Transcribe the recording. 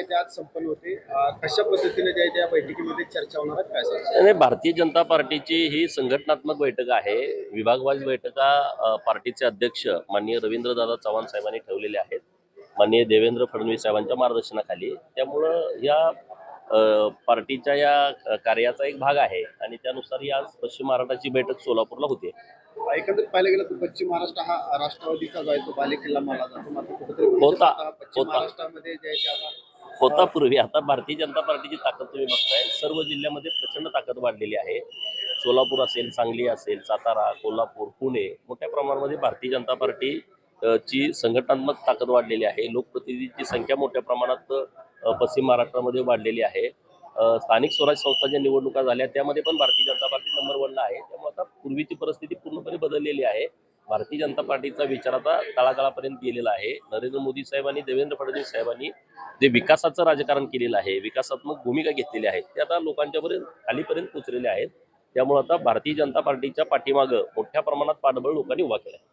आहे ते आज संपन्न होते. कशा पद्धतीने जे आहे त्या बैठकीमध्ये चर्चा होणार आहे काय सांगाल? आणि भारतीय जनता पार्टीची ही संघटनात्मक बैठक आहे. विभागवाईज बैठका पार्टीचे अध्यक्ष माननीय रवींद्रदादा चव्हाण साहेबांनी ठेवलेले आहेत, माननीय देवेंद्र फडणवीस साहेबांच्या मार्गदर्शनाखाली. त्यामुळं या पार्टीच्या या कार्याचा एक भाग आहे आणि त्यानुसार ही आज पश्चिम महाराष्ट्राची बैठक सोलापूरला होते. एकंदरीत पाहायला गेलं तर पश्चिम महाराष्ट्र हा राष्ट्रवादीचा जो आहे तो बालेकिल्ला मानला जातो. मात्र कुठेतरी होता पश्चिम होता महाराष्ट्रामध्ये जे आहे ते होता आता पूर्वी. आता भारतीय जनता पार्टीची ताकद तुम्ही बघताय, सर्व जिल्ह्यामध्ये प्रचंड ताकद वाढलेली आहे. सोलापूर असेल, सांगली असेल, सातारा, कोल्हापूर, पुणे, मोठ्या प्रमाणामध्ये भारतीय जनता पार्टी ची संघटनात्मक ताकद वाढलेली आहे. लोकप्रतिनिधींची संख्या मोठ्या प्रमाणात पश्चिम महाराष्ट्रामध्ये वाढलेली आहे. स्थानिक स्वराज्य संस्थांच्या निवडणुका झाल्या त्यामध्ये पण भारतीय जनता पार्टी नंबर 1ला आहे. त्यामुळे आता पूर्वीची परिस्थिती पूर्णपणे बदललेली आहे. भारतीय जनता पार्टीचा विचार आता तळागाळापर्यंत गेलेला आहे. नरेंद्र मोदी साहेब आणि देवेंद्र फडणवीस साहेबांनी जे विकासाचं राजकारण केलेलं आहे, विकासात्मक भूमिका घेतलेली आहे, ते आता लोकांच्यापर्यंत खालीपर्यंत पोचलेले आहेत. त्यामुळे आता भारतीय जनता पार्टीच्या पाठीमागं मोठ्या प्रमाणात पाठबळ लोकांनी उभा केलं आहे.